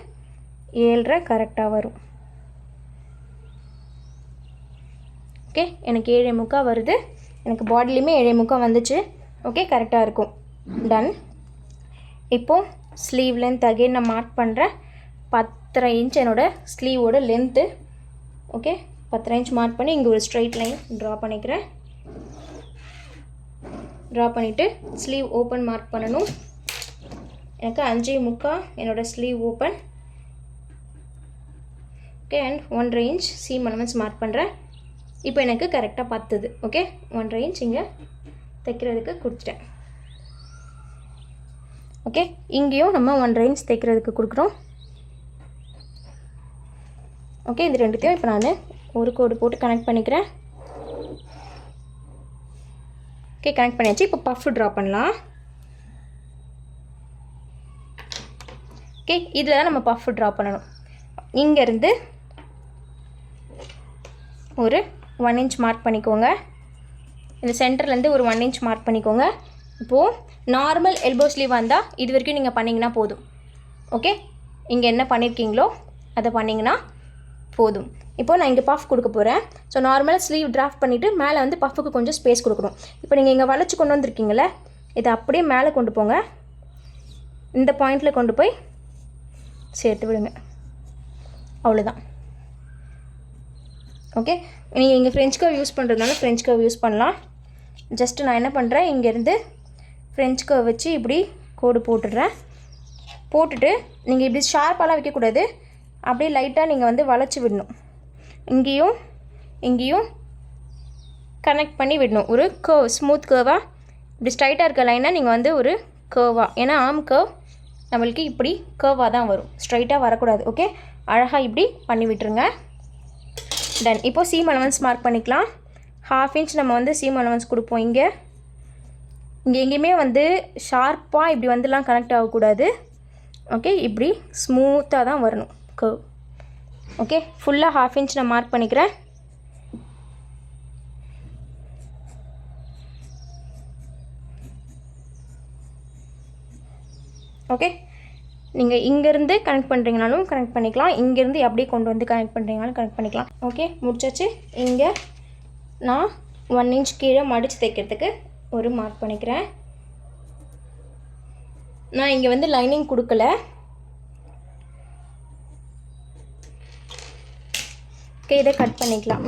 7.5 கரெக்டாக வரும். ஓகே, எனக்கு 7.25 வருது. எனக்கு பாடிலையுமே 7.25 வந்துச்சு. ஓகே, கரெக்டாக இருக்கும். டன். இப்போது ஸ்லீவ் லென்த் அகெயின் நான் மார்க் பண்ணுறேன். 10.5 இன்ச் என்னோடய ஸ்லீவோட லென்த்து. ஓகே, 10.5 இன்ச் மார்க் பண்ணி இங்கே ஒரு ஸ்ட்ரைட் லைன் ட்ரா பண்ணிக்கிறேன். ட்ரா பண்ணிவிட்டு ஸ்லீவ் ஓப்பன் மார்க் பண்ணணும். எனக்கு 5.25 என்னோடய sleeve open. Okay, and 1.5 inch seam allowance mark பண்ணுறேன். இப்போ எனக்கு கரெக்டாக பத்துது. ஓகே, 1.5 இன்ச் இங்கே தைக்கிறதுக்கு கொடுத்துட்டேன். ஓகே, இங்கேயும் நம்ம 1.5 இன்ச் தைக்கிறதுக்கு கொடுக்குறோம். ஓகே, இது ரெண்டுத்தையும் இப்போ நான் ஒரு கோடு போட்டு கனெக்ட் பண்ணிக்கிறேன். ஓகே, கனெக்ட் பண்ணியாச்சு. இப்போ பஃப் ட்ரா பண்ணலாம். ஓகே, இதில் தான் நம்ம பஃப் ட்ரா பண்ணணும். இங்கேருந்து ஒரு 1 இன்ச் மார்க் பண்ணிக்கோங்க. இந்த சென்டர்லேருந்து ஒரு 1 இன்ச் மார்க் பண்ணிக்கோங்க. இப்போது நார்மல் எல்போ ஸ்லீவாக இருந்தால் இது வரைக்கும் நீங்கள் பண்ணிங்கன்னா போதும். ஓகே, இங்கே என்ன பண்ணியிருக்கீங்களோ அதை பண்ணிங்கன்னா போதும். இப்போது நான் இங்கே பஃப் கொடுக்க போகிறேன். ஸோ நார்மலாக ஸ்லீவ் ட்ராஃப்ட் பண்ணிவிட்டு மேலே வந்து பஃபுக்கு கொஞ்சம் ஸ்பேஸ் கொடுக்கணும். இப்போ நீங்கள் இங்கே வளைச்சி கொண்டு வந்திருக்கீங்களே, இதை அப்படியே மேலே கொண்டு போங்க. இந்த பாயிண்டில் கொண்டு போய் சேர்த்து விடுங்க. அவ்வளோதான். ஓகே, நீங்கள் இங்கே ஃப்ரெஞ்ச் கர்வ் யூஸ் பண்ணுறதுனால ஃப்ரெஞ்ச் கர்வ் யூஸ் பண்ணலாம். ஜஸ்ட்டு நான் என்ன பண்ணுறேன், இங்கேருந்து ஃப்ரெஞ்ச் கர்வ் வச்சு இப்படி கோடு போட்டுடுறேன். போட்டுட்டு நீங்கள் இப்படி ஷார்ப்பாலாம் வைக்கக்கூடாது, அப்படியே லைட்டாக நீங்கள் வந்து வளைச்சி விடணும். இங்கேயும் இங்கேயும் கனெக்ட் பண்ணி விடணும். ஒரு கர்வ், ஸ்மூத் கர்வாக இப்படி ஸ்ட்ரைட்டாக இருக்க லைனை நீங்கள் வந்து ஒரு கர்வாக, ஏன்னா ஆர்ம் கர்வ் நம்மளுக்கு இப்படி கர்வாக தான் வரும், ஸ்ட்ரைட்டாக வரக்கூடாது. ஓகே, அழகாக இப்படி பண்ணி விட்டுருங்க. டன். இப்போது சீம் அலவன்ஸ் மார்க் பண்ணிக்கலாம். 1/2 இன்ச் நம்ம வந்து சீம் அலவன்ஸ் கொடுப்போம். இங்கே எங்கேயுமே வந்து ஷார்ப்பாக இப்படி வந்துலாம் கனெக்ட் ஆகக்கூடாது. ஓகே, இப்படி ஸ்மூத்தாக தான் வரணும் கர்வ். ஓகே, ஃபுல்லாக 1/2 இன்ச் நான் மார்க் பண்ணிக்கிறேன். ஓகே, நீங்கள் இங்கேருந்து கனெக்ட் பண்ணுறீங்கனாலும் கனெக்ட் பண்ணிக்கலாம், இங்கேருந்து அப்படியே கொண்டு வந்து கனெக்ட் பண்ணுறீங்கனாலும் கனெக்ட் பண்ணிக்கலாம். ஓகே, முடிச்சாச்சு. இங்கே நான் 1 இன்ச் கீழே மடித்து தைக்கிறதுக்கு ஒரு மார்க் பண்ணிக்கிறேன். நான் இங்கே வந்து லைனிங் கொடுக்கல. ஓகே, இதை கட் பண்ணிக்கலாம்.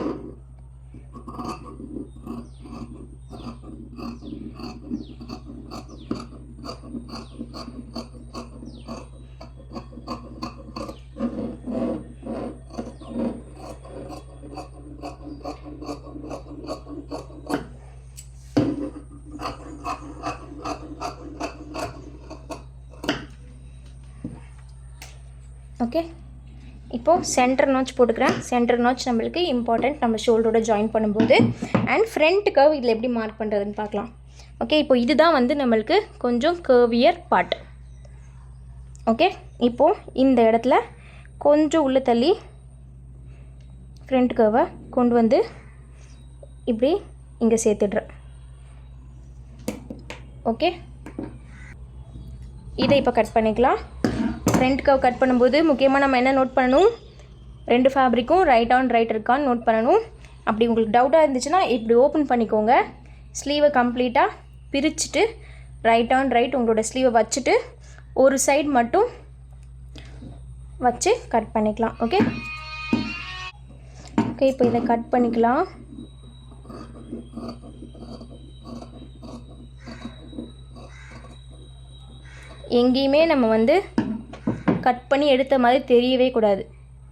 ஓகே, இப்போது சென்டர் நாச் போட்டுக்கிறேன். சென்டர் நாச் நம்மளுக்கு இம்பார்ட்டண்ட், நம்ம ஷோல்டரோட ஜாயின் பண்ணும்போது. அண்ட் ஃப்ரண்ட் கர்வ் இதில் எப்படி மார்க் பண்ணுறதுன்னு பார்க்கலாம். ஓகே, இப்போ இதுதான் வந்து நம்மளுக்கு கொஞ்சம் கர்வியர் பார்ட். ஓகே, இப்போது இந்த இடத்துல கொஞ்சம் உள்ளே தள்ளி ஃப்ரண்ட் கர்வை கொண்டு வந்து இப்படி இங்கே சேர்த்துடுறேன். ஓகே, இதை இப்போ கட் பண்ணிக்கலாம். ஃப்ரண்ட் கர்வ் கட் பண்ணும்போது முக்கியமாக நம்ம என்ன நோட் பண்ணணும், 2 ஃபேப்ரிக்கும் ரைட் ஆன் ரைட் இருக்கான்னு நோட் பண்ணணும். அப்படி உங்களுக்கு டவுட்டாக இருந்துச்சுன்னா இப்படி ஓப்பன் பண்ணிக்கோங்க. ஸ்லீவை கம்ப்ளீட்டாக பிரிச்சுட்டு ரைட் ஆன் ரைட் உங்களோட ஸ்லீவை வச்சுட்டு ஒரு சைடு மட்டும் வச்சு கட் பண்ணிக்கலாம். ஓகே ஓகே, இப்போ இதை கட் பண்ணிக்கலாம். எங்கேயுமே நம்ம வந்து கட் பண்ணி எடுத்த மாதிரி தெரியவே கூடாது,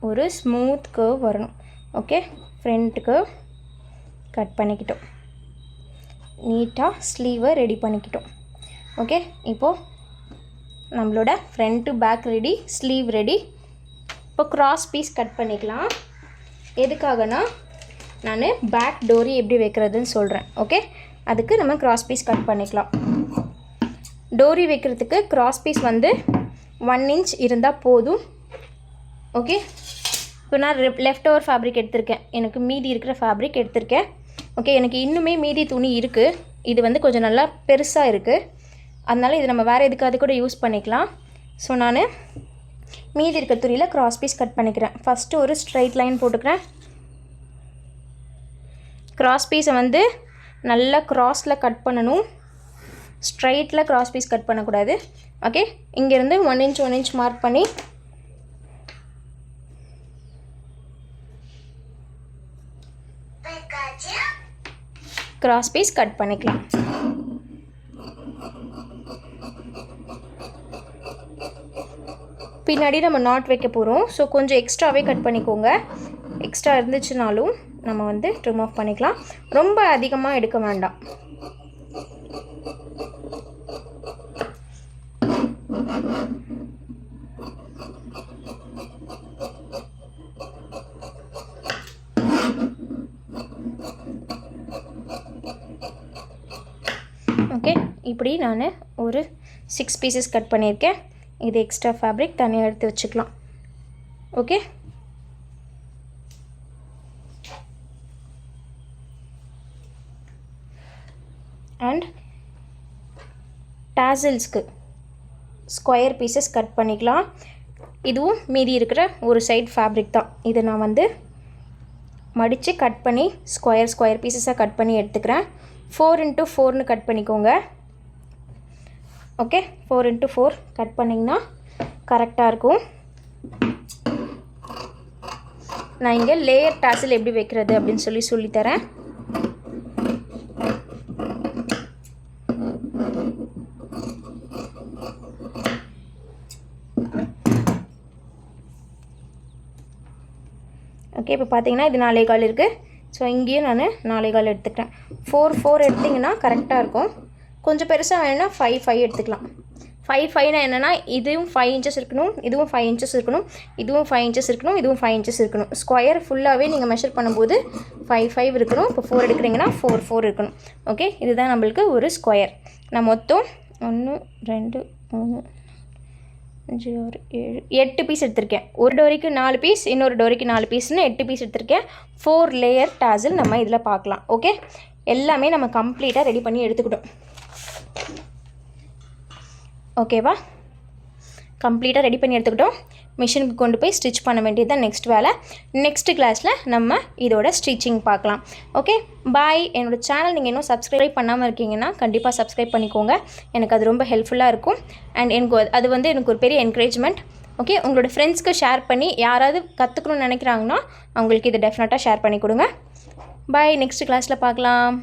ஒரு ஸ்மூத் கர்வ் வரணும். ஓகே, ஃப்ரண்ட் கர்வ் கட் பண்ணிக்கிட்டோம், நீட்டாக ஸ்லீவை ரெடி பண்ணிக்கிட்டோம். ஓகே, இப்போது நம்மளோட front back ready, sleeve ready. இப்போ கிராஸ் பீஸ் கட் பண்ணிக்கலாம். எதுக்காகனா நான் பேக் டோரி எப்படி வைக்கிறதுன்னு சொல்கிறேன். ஓகே, அதுக்கு நம்ம கிராஸ் பீஸ் கட் பண்ணிக்கலாம். டோரி வைக்கிறதுக்கு கிராஸ் பீஸ் வந்து 1 இன்ச் இருந்தால் போதும். ஓகே, இப்போ நான் லெஃப்ட் ஓவர் ஃபேப்ரிக் எடுத்திருக்கேன், எனக்கு மீதி இருக்கிற ஃபேப்ரிக் எடுத்திருக்கேன். ஓகே, எனக்கு இன்னுமே மீதி துணி இருக்குது, இது வந்து கொஞ்சம் நல்லா பெருசாக இருக்குது, அதனால் இது நம்ம வேறு எதுக்காவது கூட யூஸ் பண்ணிக்கலாம். ஸோ நான் மீதி இருக்கிற துணியில் கிராஸ் பீஸ் கட் பண்ணிக்கிறேன். ஃபஸ்ட்டு ஒரு ஸ்ட்ரைட் லைன் போட்டுக்கிறேன். கிராஸ் பீஸை வந்து நல்லா க்ராஸில் கட் பண்ணணும், ஸ்ட்ரைட்டில் கிராஸ் பீஸ் கட் பண்ணக்கூடாது. ஓகே, இங்கேருந்து 1 இன்ச் மார்க் பண்ணி கிராஸ் பீஸ் கட் பண்ணிக்கலாம். பின்னாடி நம்ம நாட் வைக்க போகிறோம், ஸோ கொஞ்சம் எக்ஸ்ட்ராவே கட் பண்ணிக்கோங்க. எக்ஸ்ட்ரா இருந்துச்சுனாலும் நம்ம வந்து ரிமூவ் பண்ணிக்கலாம், ரொம்ப அதிகமாக எடுக்க வேண்டாம். ஓகே, இப்படி நான் ஒரு 6 பீசஸ் கட் பண்ணியிருக்கேன். இது எக்ஸ்ட்ரா ஃபேப்ரிக் தனியாக எடுத்து வச்சுக்கலாம். ஓகே, அண்ட் டாசல்ஸ்க்கு ஸ்கொயர் பீசஸ் கட் பண்ணிக்கலாம். இதுவும் மீதி இருக்கிற ஒரு சைடு ஃபேப்ரிக் தான். இதை நான் வந்து மடித்து கட் பண்ணி ஸ்கொயர் பீசஸாக கட் பண்ணி எடுத்துக்கிறேன். 4 into 4ன்னு கட் பண்ணிக்கோங்க. ஓகே 4 into 4 கட் பண்ணிங்கன்னா கரெக்டாக இருக்கும். நான் இங்கே லேயர் டாசில் எப்படி வைக்கிறது அப்படின்னு சொல்லித்தரேன். ஓகே, இப்போ பார்த்தீங்கன்னா இது 4.25 இருக்குது. ஸோ இங்கேயும் நான் 4.25 எடுத்துக்கிறேன். 4 எடுத்திங்கன்னா கரெக்டாக இருக்கும். கொஞ்சம் பெருசாக வேணும்னா 5 எடுத்துக்கலாம். 5 என்னென்னா இதுவும் 5 inches இருக்கணும், இதுவும் 5 inches இருக்கணும், இதுவும் 5 inches இருக்கணும், இதுவும் 5 inches இருக்கணும். ஸ்கொயர் ஃபுல்லாகவே நீங்கள் மெஷர் பண்ணும்போது 5 இருக்கணும். இப்போ 4 எடுக்கிறீங்கன்னா 4 இருக்கணும். ஓகே, இதுதான் நம்மளுக்கு ஒரு ஸ்கொயர். நான் மொத்தம் 1 2 3 5 6 7 8 பீஸ் எடுத்திருக்கேன். ஒரு டோரிக்கு 4 பீஸ், இன்னொரு டோரிக்கு 4 பீஸ்னு 8 பீஸ் எடுத்திருக்கேன். 4 லேயர் டாசில் நம்ம இதில் பார்க்கலாம். ஓகே, எல்லாமே நம்ம கம்ப்ளீட்டாக ரெடி பண்ணி எடுத்துக்கிட்டோம். ஓகேவா, கம்ப்ளீட்டாக ரெடி பண்ணி எடுத்துக்கிட்டோம். மிஷினுக்கு கொண்டு போய் ஸ்டிச் பண்ண வேண்டியது தான் நெக்ஸ்ட் வேலை. நெக்ஸ்ட் கிளாஸில் நம்ம இதோட ஸ்டிச்சிங் பார்க்கலாம். ஓகே, பாய். என்னோடய சேனல் நீங்கள் இன்னும் சப்ஸ்கிரைப் பண்ணாமல் இருக்கீங்கன்னா கண்டிப்பாக சப்ஸ்கிரைப் பண்ணிக்கோங்க. எனக்கு அது ரொம்ப ஹெல்ப்ஃபுல்லாக இருக்கும். அண்ட் எனக்கு ஒரு பெரிய என்கரேஜ்மெண்ட். ஓகே, உங்களோட ஃப்ரெண்ட்ஸ்க்கு ஷேர் பண்ணி யாராவது கற்றுக்கணும்னு நினைக்கிறாங்கன்னா அவங்களுக்கு இதை டெஃபினட்டாக ஷேர் பண்ணி கொடுங்க. பாய், நெக்ஸ்ட் கிளாஸில் பார்க்கலாம்.